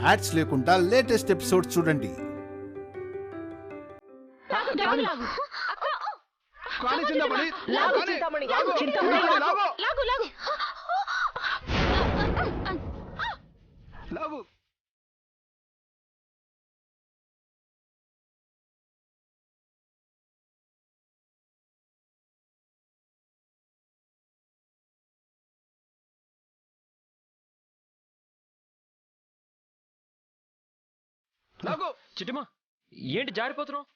Ads లేకుండా latest episodes చూడండి. చిట్టమ్మా ఏంటి జారిపోతున్నావు?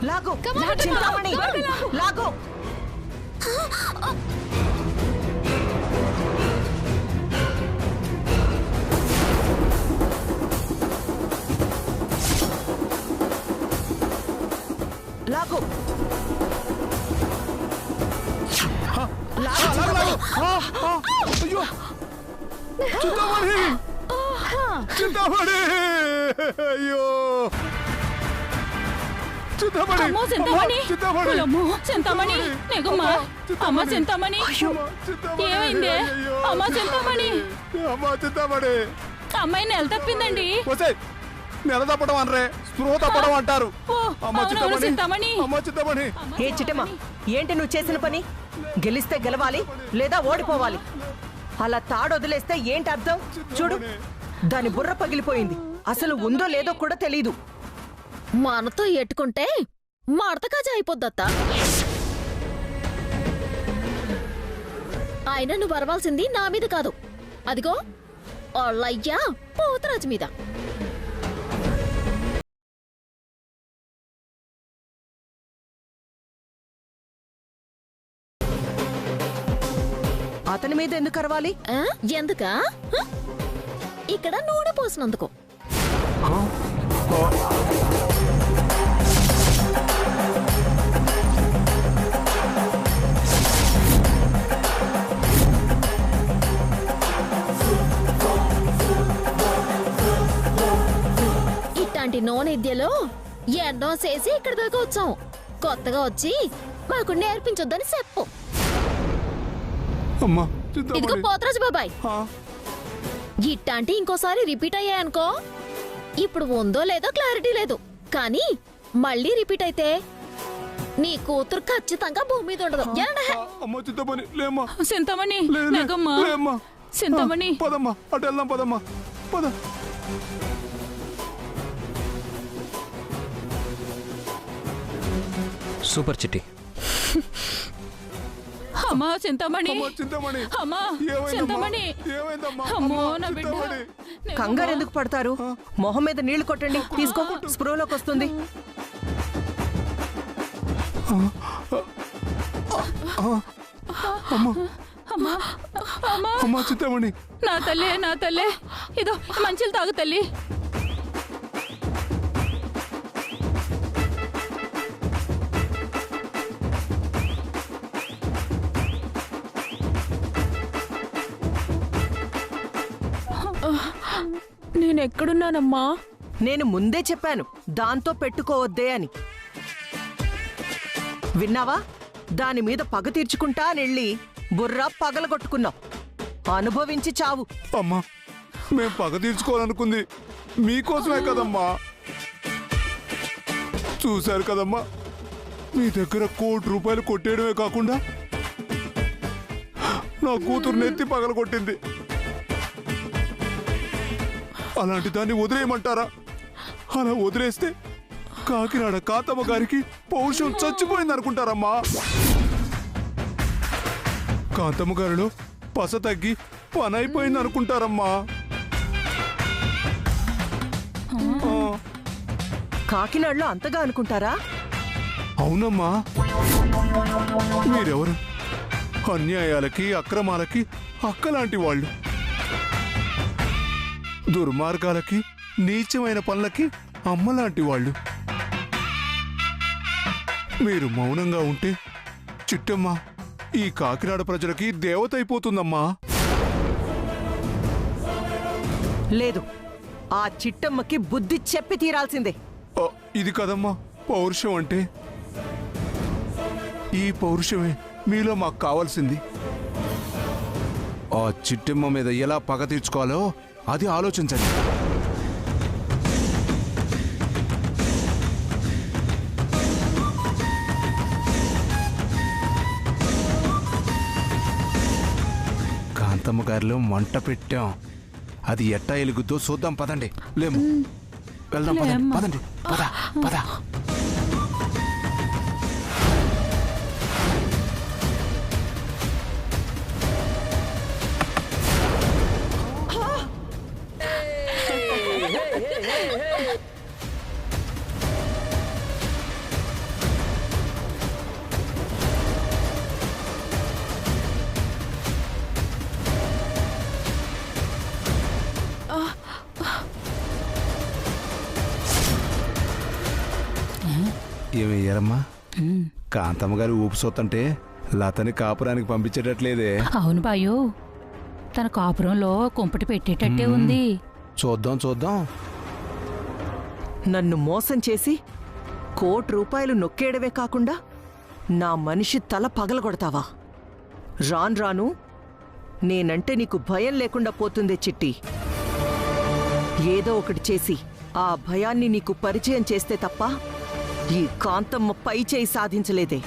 లాగో చింతామణి లాగో. లాగో అయ్యో చింతామణి, చింతామణి, అయ్యో చింతామణి, అమ్మో చింతామణి, చింతామణి, అమ్మో చింతామణి, నెగమ్మా అమ్మ చింతామణి, ఏమైంది అమ్మ చింతామణి? అమ్మ చింతామణి, అమ్మాయి నెల తప్పిందండి. నెల తప్పడం అనరే, స్పృహ తప్పడం అంటారు. చింతామణి, అమ్మ చింతామణి. ఏ చిట్టమ్మా, ఏంటి నువ్వు చేసిన పని? గెలిస్తే గెలవాలి లేదా ఓడిపోవాలి. అలా తాడొదిలేస్తే ఏంటి అర్థం? చూడు, దాని బుర్ర పగిలిపోయింది. అసలు ఉందో లేదో కూడా తెలీదు. మనతో ఎట్టుకుంటే మడతకాజ అయిపోద్దత్త. ఆయన నువ్వు అరవాల్సింది నా మీద కాదు, అదిగో అల్లయ్యా పోతరాజు మీద. అతని మీద ఎందుకు అరవాలి? ఎందుకా? ఇక్కడ నూనె పోసినందుకు. ఇట్లాంటి నూనెద్యలో ఎన్నో చేసి ఇక్కడ దాకా వచ్చాం. కొత్తగా వచ్చి మాకు నేర్పించొద్దని చెప్పు. ఇదిగో పోతరాజు బాబాయ్, ఇట్లాంటి ఇంకోసారి రిపీట్ అయ్యాయనుకో, ఇప్పుడు ఉందో లేదో క్లారిటీ లేదు, కానీ మళ్ళీ రిపీట్ అయితే నీ కూతురు ఖచ్చితంగా భూమి మీద ఉండదు. చింతామణి, నెగమ్మా చింతామణి, పదమ్మా అటు వెళ్దాం, పదమ్మా పద. సూపర్ చిట్టి. అమ్మా చింతామణి, చింతామణి, అమ్మా చింతామణి, అమ్మో నా బిడ్డ. కంగారు ఎందుకు పడతారు? మొహం మీద నీళ్లు కొట్టండి, తీసుకో, స్ప్రోలోకి వస్తుంది. అమ్మా చింతామణి, నా తల్లే, నా తల్లే, ఇదో మంచిలు తాగు తల్లి. నేనెక్కడున్నానమ్మా? నేను ముందే చెప్పాను దాంతో పెట్టుకోవద్దే అని. విన్నావా? దాని మీద పగ తీర్చుకుంటా నెళ్ళి బుర్ర పగలగొట్టుకున్నావు. అనుభవించి చావు. అమ్మా, మేం పగ తీర్చుకోవాలనుకుంది మీకోసమే కదమ్మా. చూశారు కదమ్మా, మీ దగ్గర ₹1,00,00,000 కొట్టేయడమే కాకుండా నా కూతురు నెత్తి పగల కొట్టింది. అలాంటి దాన్ని వదిలేయమంటారా? అలా వదిలేస్తే కాకినాడ కాతమ్మ గారికి పౌరుషం చచ్చిపోయింది అనుకుంటారమ్మా. కాంతమ్మ గారిలో పస తగ్గి పని అయిపోయింది అనుకుంటారమ్మా. కాకినాడలో అంతగా అనుకుంటారా? అవునమ్మా. మీరెవరు? అన్యాయాలకి అక్రమాలకి అక్కలాంటి వాళ్ళు, దుర్మార్గాలకి నీచమైన పనులకి అమ్మలాంటి వాళ్ళు. మీరు మౌనంగా ఉంటే చిట్టమ్మ ఈ కాకినాడ ప్రజలకి దేవత అయిపోతుందమ్మా. లేదు, ఆ చిట్టమ్మకి బుద్ధి చెప్పి తీరాల్సిందే. ఇది కదమ్మా పౌరుషం అంటే ఈ పౌరుషమే మీలో మాకు కావాల్సింది. ఆ చిట్టెమ్మ మీద ఎలా పగ తీర్చుకోవాలో అది ఆలోచించండి. కాంతమ్మ గారిలో మంట పెట్టాం, అది ఎట్టా ఎలుగుద్దో చూద్దాం. పదండి. లేము, వెళ్దాం. పదండి పదండి, పద పద. ఏమయ్యారమ్మా, కాంతమ్మ గారు ఊపు సొత్తంటే లతని కాపురానికి పంపించేటట్లేదే. అవును బాయు, తన కాపురంలో కుంపటి పెట్టేటట్టే ఉంది. చూద్దాం చూద్దాం. నన్ను మోసం చేసి ₹1,00,00,000 నొక్కేయడమే కాకుండా నా మనిషి తల పగలగొడతావా? రాను రాను నేనంటే నీకు భయం లేకుండా పోతుందే చిట్టి. ఏదో ఒకటి చేసి ఆ భయాన్ని నీకు పరిచయం చేస్తే తప్ప ఈ కాంతమ్మ పై చేయి సాధించలేదే.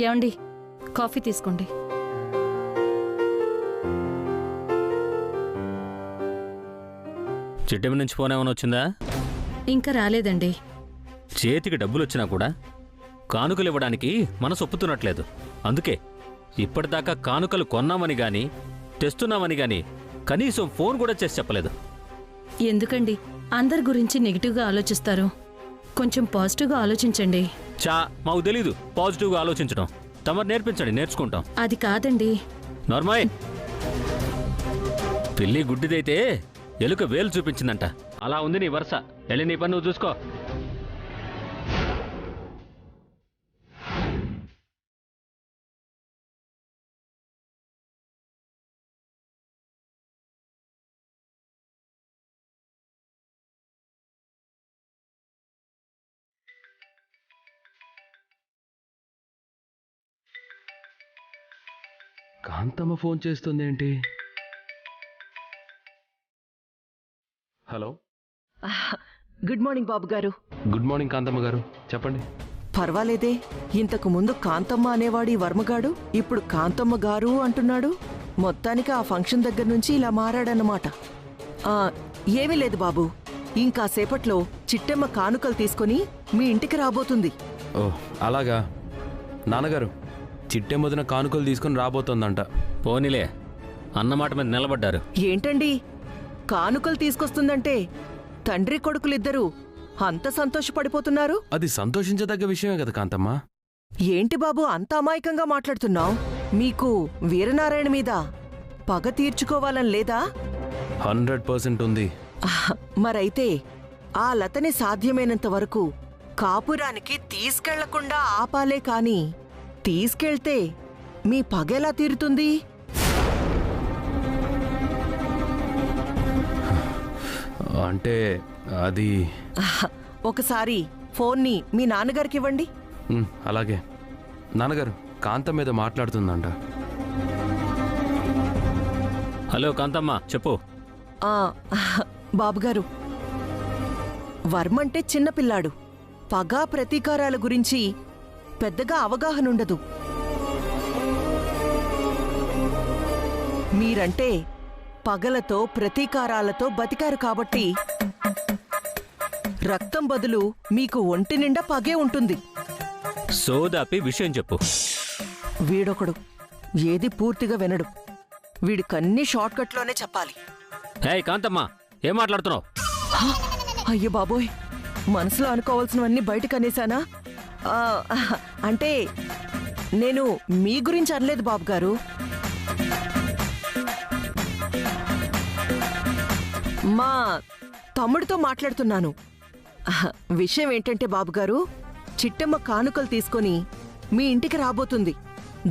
ఏమండి, కాఫీ తీసుకోండి. చిట్టెమ్మ నుంచి ఫోన్ ఏమైనా వచ్చిందా? ఇంకా రాలేదండి. చేతికి డబ్బులు వచ్చినా కూడా కానుకలు ఇవ్వడానికి మనసు ఒప్పుతున్నట్లేదు. అందుకే ఇప్పటిదాకా కానుకలు కొన్నామని గాని తెస్తున్నామని గాని కనీసం ఫోన్ కూడా చేసి చెప్పలేదు. ఎందుకండి అందరి గురించి నెగిటివ్గా ఆలోచిస్తారు? కొంచెం పాజిటివ్గా ఆలోచించండి. మాకు తెలీదు పాజిటివ్గా ఆలోచించడం. తమరు నేర్పించండి, నేర్చుకుంటాం. అది కాదండి. నార్మల్. పిల్లి గుడ్డిదైతే ఎలుక వేలు చూపించిందంట. అలా ఉంది నీ వరుస. వెళ్ళి నీ పని నువ్వు చూసుకో. కాంతమ్మ ఫోన్ చేస్తుందేంటి? హలో, గుడ్ మార్నింగ్ బాబు గారు. గుడ్ మార్నింగ్ కాంతమ్మ గారు, చెప్పండి. పర్వాలేదే, ఇంతకు ముందు కాంతమ్మ అనేవాడు ఈ వర్మగాడు, ఇప్పుడు కాంతమ్మ గారు అంటున్నాడు. మొత్తానికి ఆ ఫంక్షన్ దగ్గర నుంచి ఇలా మారాడన్నమాట. ఏమీ లేదు బాబు, ఇంకాసేపట్లో చిట్టెమ్మ కానుకలు తీసుకుని మీ ఇంటికి రాబోతుంది. ఓ అలాగా. నాన్నగారు, చిట్టెమ్మదిన కానుకలు తీసుకుని రాబోతోందంట. పోనీలే, అన్నమాట మీద నిలబడ్డారు. ఏంటండి, కానుకలు తీసుకొస్తుందంటే తండ్రి కొడుకులిద్దరూ అంత సంతోషపడిపోతున్నారు? అది సంతోషించదగ్గ విషయమే కదా కాంతమ్మ. ఏంటి బాబు అంత అమాయకంగా మాట్లాడుతున్నావు? మీకు వీరనారాయణ మీద పగ తీర్చుకోవాలని లేదా? 100% ఉంది. మరైతే ఆ లతని సాధ్యమైనంత వరకు కాపురానికి తీసుకెళ్లకుండా ఆపాలే కాని తీసుకెళ్తే మీ పగెలా తీరుతుంది? అంటే అది ఒకసారి ఫోన్ని మీ నాన్నగారికి ఇవ్వండి. అలాగే. నాన్నగారు, కాంతం మీద మాట్లాడుతుందంట. హలో కాంతమ్మ, చెప్పు. బాబుగారు, వర్మంటే చిన్నపిల్లాడు. పగా ప్రతీకారాల గురించి పెద్దగా అవగాహనుండదు. మీరంటే పగలతో ప్రతీకారాలతో బతికారు కాబట్టి రక్తం బదులు మీకు ఒంటి నిండా పగే ఉంటుంది. సోదాపి విషయం చెప్పు. వీడొకడు ఏది పూర్తిగా వినడు. వీడికన్నీ షార్ట్కట్లోనే చెప్పాలి. హే కాంతమ్మ, ఏం మాట్లాడుతున్నావు? అయ్యో బాబోయ్, మనసులో అనుకోవాల్సినవన్నీ బయటకు అనేసానా? అంటే నేను మీ గురించి అనలేదు బాబుగారు. మా తమ్ముడితో మాట్లాడుతున్నాను. విషయం ఏంటంటే బాబుగారు, చిట్టమ్మ కానుకలు తీసుకొని మీ ఇంటికి రాబోతుంది.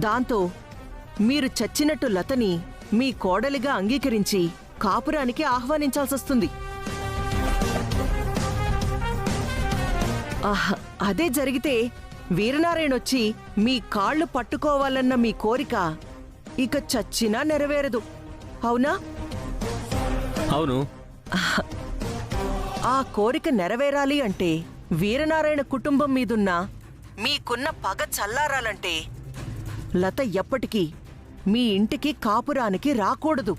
దాంతో మీరు చచ్చినట్టు లతని మీ కోడలిగా అంగీకరించి కాపురానికి ఆహ్వానించాల్సొస్తుంది. అదే జరిగితే వీరనారాయణొచ్చి మీ కాళ్ళు పట్టుకోవాలన్న మీ కోరిక ఇక చచ్చినా నెరవేరదు, అవునా? అవును. ఆ కోరిక నెరవేరాలి అంటే వీరనారాయణ కుటుంబం మీదున్న మీకున్న పగ చల్లారాలంటే లత ఎప్పటికీ మీ ఇంటికి కాపురానికి రాకూడదు.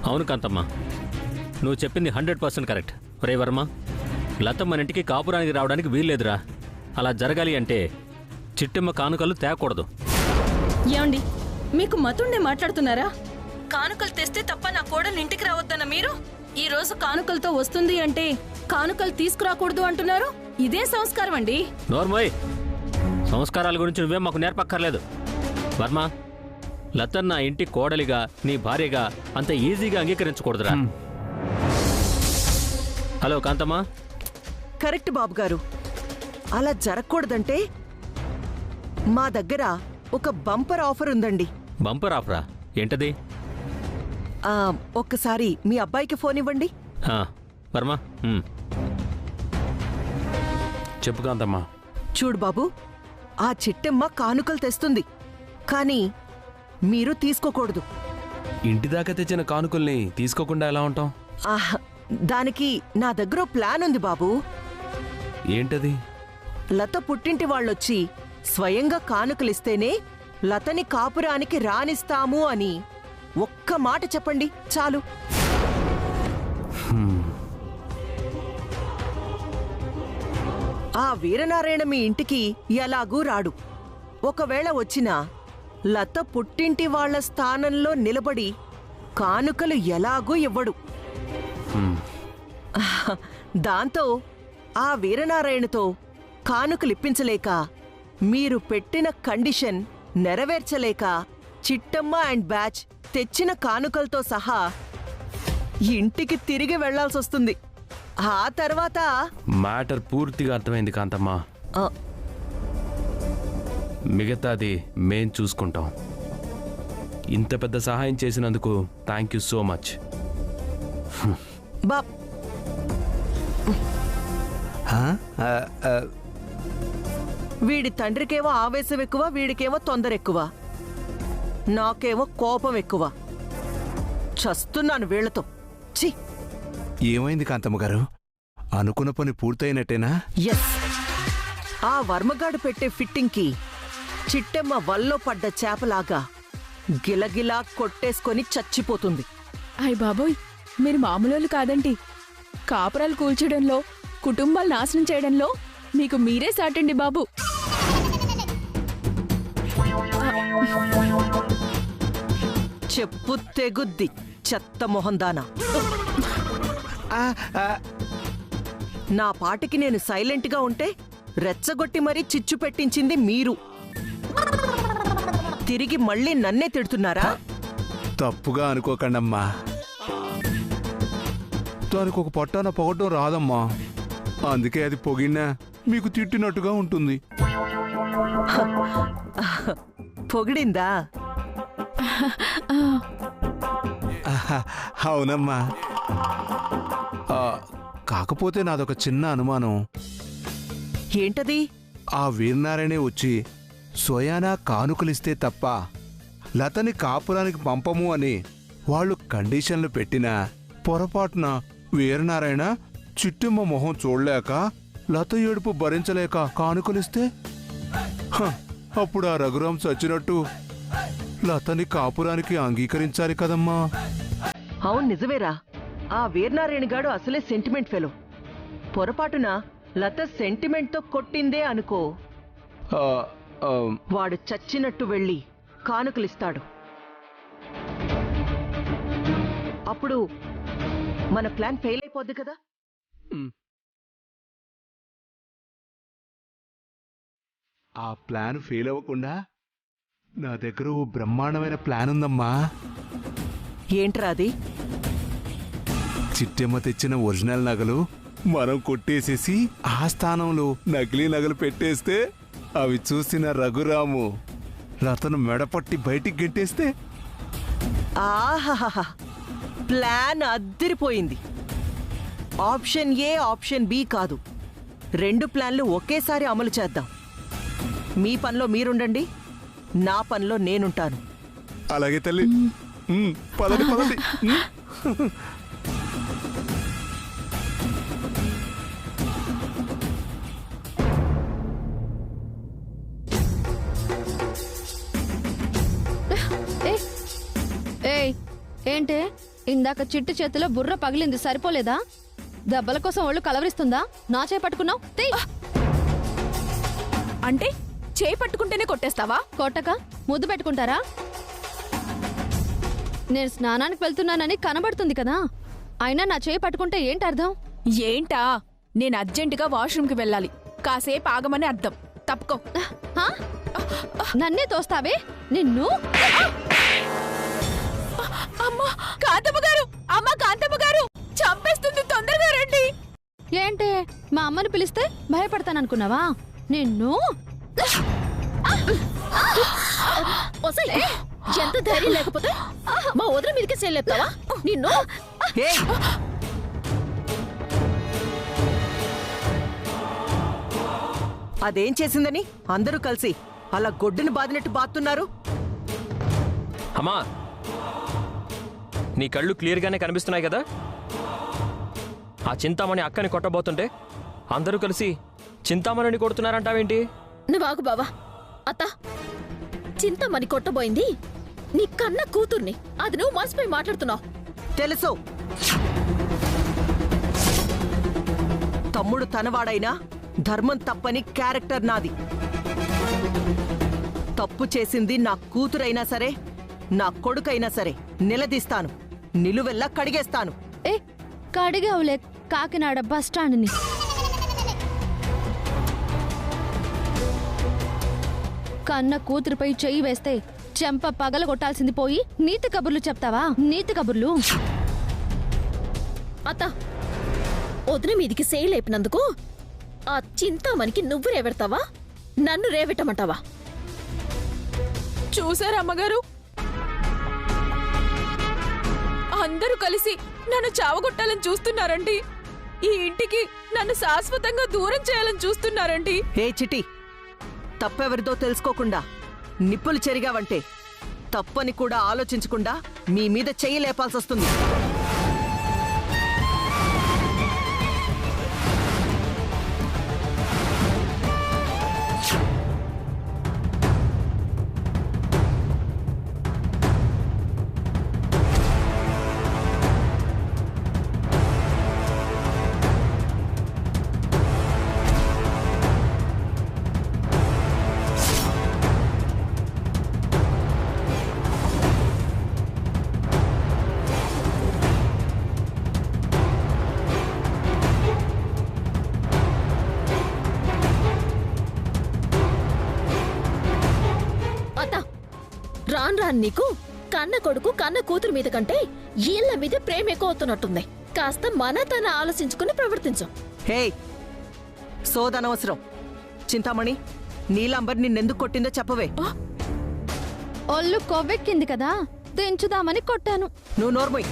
అవును కాంతమ్మ, నువ్వు చెప్పింది 100% కరెక్ట్. రే వర్మ, లత మన ఇంటికి కాపురానికి రావడానికి వీల్లేదురా. అలా జరగాలి అంటే చిట్టమ్మ కానుకలు తేకూడదు. ఏమండి, మీకు మతుండే మాట్లాడుతున్నారా? కానుకలు తెస్తే తప్ప నా కోడలు ఇంటికి రావద్దన్న మీరు ఈ రోజు కానుకలతో వస్తుంది అంటే కానుకలు తీసుకురాకూడదు అంటున్నారు. ఇదే సంస్కారం అండి. నోర్మోయ్, సంస్కారాల గురించి నువ్వేం మాకు నేర్పక్కర్లేదు. వర్మ, లతన్ నా ఇంటి కోడలిగా నీ భార్యగా అంత ఈజీగా అంగీకరించకూడదురా. హలో కాంతమ్మ. కరెక్ట్ బాబుగారు, అలా జరగకూడదంటే మా దగ్గర ఒక బంపర్ ఆఫర్ ఉందండి. బంపర్ ఆఫరా? ఏంటది? ఒక్కసారి మీ అబ్బాయికి ఫోన్ ఇవ్వండి. వర్మ, చెప్పు కాంతమ్మా. చూడు బాబు, ఆ చిట్టమ్మ కానుకలు తెస్తుంది, కానీ మీరు తీసుకోకూడదు. ఇంటి దాకా తెచ్చిన కానుకల్ని తీసుకోకుండా ఎలా ఉంటాం? దానికి నా దగ్గర ప్లాన్ ఉంది బాబు. ఏంటది? లత పుట్టింటి వాళ్ళొచ్చి స్వయంగా కానుకలిస్తేనే లతని కాపురానికి రానిస్తాము అని ఒక్క మాట చెప్పండి చాలు. ఆ వీరనారాయణ మీ ఇంటికి ఎలాగూ రాడు. ఒకవేళ వచ్చినా లత పుట్టింటి వాళ్ల స్థానంలో నిలబడి కానుకలు ఎలాగూ ఇవ్వడు. దాంతో ఆ వీరనారాయణతో కానుకలిప్పించలేక, మీరు పెట్టిన కండిషన్ నెరవేర్చలేక చిట్టమ్మ అండ్ బ్యాచ్ తెచ్చిన కానుకలతో సహా ఇంటికి తిరిగి వెళ్లాల్సొస్తుంది. ఆ తర్వాత మ్యాటర్ పూర్తిగా అర్థమైంది కాంతమ్మా. మిగతాది మేం చూసుకుంటాం. ఇంత పెద్ద సహాయం చేసినందుకు thank you so much. Bob వీడి తండ్రికేమో ఆవేశం ఎక్కువ, వీడికేమో తొందర ఎక్కువ, నాకేమో కోపం ఎక్కువ. చస్తున్నాను వీళ్లతో. ఛీ! ఏమైంది కాంతమ్మ గారు? అనుకున్న పని పూర్తయినట్టేనా? ఎస్, ఆ వర్మగాడు పెట్టే ఫిట్టింగ్కి చిట్టమ్మ వల్లో పడ్డ చేపలాగా గిలగిలా కొట్టేసుకొని చచ్చిపోతుంది. అయ్ బాబోయ్, మీరు మామూలు కాదండి. కాపురాలు కూల్చడంలో, కుటుంబాలు నాశనం చేయడంలో మీకు మీరే సాటండి బాబు. చెప్పు తెగుద్ది చెత్త మొహందానా. నా పాటికి నేను సైలెంట్గా ఉంటే రెచ్చగొట్టి మరీ చిచ్చు పెట్టించింది మీరు. తిరిగి మళ్ళీ నన్నే తిడుతున్నారా? తప్పుగా అనుకోకండమ్మా. దానికి ఒక పొట్టాన పొగటం రాదమ్మా. అందుకే అది పొగినా మీకు తిట్టినట్టుగా ఉంటుంది. పొగిడిందా? అవునమ్మా. కాకపోతే నాదొక చిన్న అనుమానం. ఏంటది? ఆ వీరనారాయణే వచ్చి స్వయానా కానుకలిస్తే తప్ప లతని కాపురానికి పంపము అని వాళ్ళు కండిషన్లు పెట్టినా పొరపాటున వీరనారాయణ చిట్టమ్మ మొహం చూడలేక, లత ఏడుపు భరించలేక కానుకలిస్తే అప్పుడు ఆ రఘురాం చచ్చినట్టు లతని కాపురానికి అంగీకరించాలి కదమ్మా. అవును, నిజమేరా. ఆ వీరనారాయణ గాడు అసలే సెంటిమెంట్ ఫెలో. పొరపాటున లత సెంటిమెంట్తో కొట్టిందే అనుకో, వాడు చచ్చినట్టు వెళ్ళి కానుకలిస్తాడు. అప్పుడు మన ప్లాన్ ఫెయిల్ అయిపోద్ది కదా. ఆ ప్లాన్ ఫెయిల్ అవ్వకుండా నా దగ్గర ఓ బ్రహ్మాండమైన ప్లాన్ ఉందమ్మా. ఏంట్రా అది? చిట్టెమ్మ తెచ్చిన ఒరిజినల్ నగలు మనం కొట్టేసేసి ఆ స్థానంలో నకిలీ నగలు పెట్టేస్తే అవి చూసిన రఘురాము లతను మెడపట్టి బయటికి గెంటేస్తే ఆహాహా ప్లాన్ అద్దిరిపోయింది. ఆప్షన్ ఏ ఆప్షన్ బి కాదు, 2 ప్లాన్లు ఒకేసారి అమలు చేద్దాం. మీ పనిలో మీరుండండి, నా పనిలో నేనుంటాను. అలాగే తల్లి. పదండి పదండి. ఏయ్ ఏంటే ఇందాక చిట్టు చేతిలో బుర్ర పగిలింది సరిపోలేదా? దెబ్బల కోసం ఒళ్ళు కలవరిస్తుందా? నా చేయి పట్టుకున్నావు. అంటే చేయి పట్టుకుంటేనే కొట్టేస్తావా? కొట్టక ముద్దు పెట్టుకుంటారా? నేను స్నానానికి వెళ్తున్నానని కనబడుతుంది కదా, అయినా నా చేయి పట్టుకుంటే ఏంటి అర్థం? ఏంటా? నేను అర్జెంటుగా వాష్రూమ్కి వెళ్ళాలి, కాసేపు ఆగమని అర్థం. తప్పుకో. హా? నన్నే తోస్తావే నిన్ను? అమ్మా కాంతమ్మ గారు! అమ్మా కాంతమ్మ గారు! చంపేస్తుంది, తొందరగా రండి. ఏంటే మా అమ్మని పిలిస్తే భయపడతాననుకున్నావా? నిన్ను ఒసేయ్, ఎంత ధైర్యం లేకపోతే మా వదిన మీదకి చెల్లేస్తావా నిన్ను? ఏయ్! అదేం చేసిందని అందరూ కలిసి అలా గొడ్డుని బాదినట్టు బాతున్నారు? అమ్మా, నీ కళ్ళు క్లియర్గానే కనిపిస్తున్నాయి కదా. ఆ చింతామణి అక్కని కొట్టబోతుంటే అందరూ కలిసి చింతామణిని కొడుతున్నారంటావేంటి? నువ్వు ఆగు బావా. అత్త, చింతమని కొట్టబోయింది నీ కన్న కూతుర్ని, అది నువ్వు మనసుపై మాట్లాడుతున్నావు. తెలుసు, తమ్ముడు తనవాడైనా ధర్మం తప్పని క్యారెక్టర్ నాది. తప్పు చేసింది నా కూతురైనా సరే, నా కొడుకైనా సరే నిలదీస్తాను, నిలువెల్లా కడిగేస్తాను. ఏ కడిగావులే కాకినాడ బస్టాండ్ని. కన్న కూతురుపై చెయ్యి వేస్తే చెంప పగల కొట్టాల్సింది పోయి నీతి కబుర్లు చెప్తావా? నీతి కబుర్లు. అత్త, వదిన మీదికి సేలేపినందుకు ఆ చింతామణికి నువ్వు రేవెడతావా, నన్ను రేవెట్టమంటావా? చూసారా అమ్మగారు, అందరూ కలిసి నన్ను చావగొట్టాలని చూస్తున్నారండి. ఈ ఇంటికి నన్ను శాశ్వతంగా దూరం చేయాలని చూస్తున్నారండి. ఏ చిటి, తప్పెవరిదో తెలుసుకోకుండా నిప్పులు చెరిగావంటే తప్పని కూడా ఆలోచించకుండా మీ మీద చెయ్యి లేపాల్సొస్తుంది. రాను రాను నీకు కన్న కొడుకు కన్న కూతురు మీద కంటే ఈళ్ళ మీద ప్రేమ ఎక్కువ అవుతున్నట్టుంది. కాస్త మన తన ఆలోచించుకుని ప్రవర్తించు. హే, సోదనవసరం. చింతామణి, నీలాంబర్ నిన్నెందుకు కొట్టిందో చెప్పవే. ఒళ్ళు కొవ్వెక్కింది కదా, దించుదామని కొట్టాను. నువ్వు నోర్మోయ్.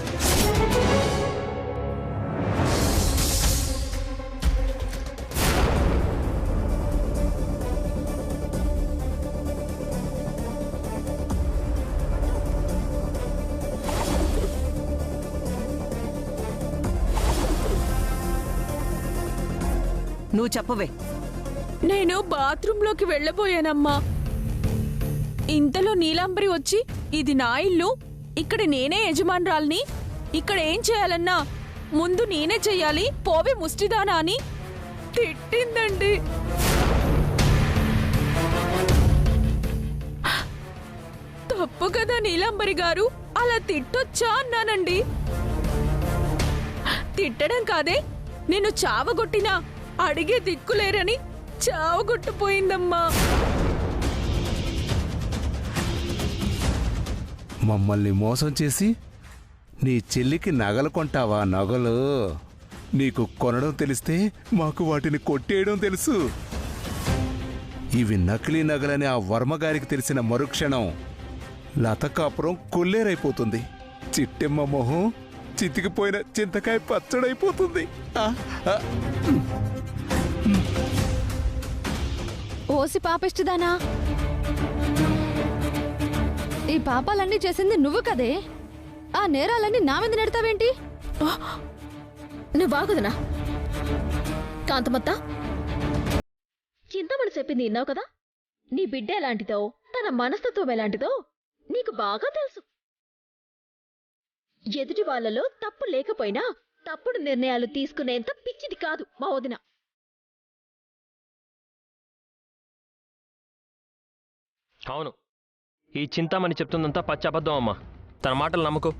నువ్వు చెప్పవే. నేను బాత్రూంలోకి వెళ్ళబోయానమ్మా. ఇంతలో నీలాంబరి వచ్చి, ఇది నా ఇల్లు, ఇక్కడ నేనే యజమానురాల్ని, ఇక్కడ ఏం చేయాలన్నా ముందు నేనే చెయ్యాలి, పోవే ముష్టిదానా అని తిట్టిందండి. తప్పు కదా నీలాంబరి గారు, అలా తిట్టొచ్చా అన్నానండి. తిట్టడం కాదే, నేను చావగొట్టినా అడిగే దిక్కులేరని చావగొట్టుపోయిందమ్మా. మమ్మల్ని మోసం చేసి నీ చెల్లికి నగలు కొంటావా? నగలు నీకు కొనడం తెలిస్తే మాకు వాటిని కొట్టేయడం తెలుసు. ఇవి నకిలీ నగలని ఆ వర్మగారికి తెలిసిన మరుక్షణం లత కాపురం కొల్లేరైపోతుంది. చిట్టెమ్మ మొహం చితికిపోయిన చింతకాయ పచ్చడైపోతుంది. ఓసి పాపిష్టిదానా, ఈ పాపాలన్నీ చేసింది నువ్వు కదే. ఆ నేరాలన్నీ నా మీద నెడతావేంటి? నువ్వు బాగుదనా కాంతమత్త, చింతమని చెప్పింది విన్నావు కదా. నీ బిడ్డ ఎలాంటిదో, తన మనస్తత్వం ఎలాంటిదో నీకు బాగా తెలుసు. ఎదుటి వాళ్ళలో తప్పు లేకపోయినా తప్పుడు నిర్ణయాలు తీసుకునేంత పిచ్చిది కాదు మా వదిన. అవును, ఈ చింతామణి చెప్తుందంతా పచ్చి అబద్ధం అమ్మా. తన మాటలు నమ్మకు.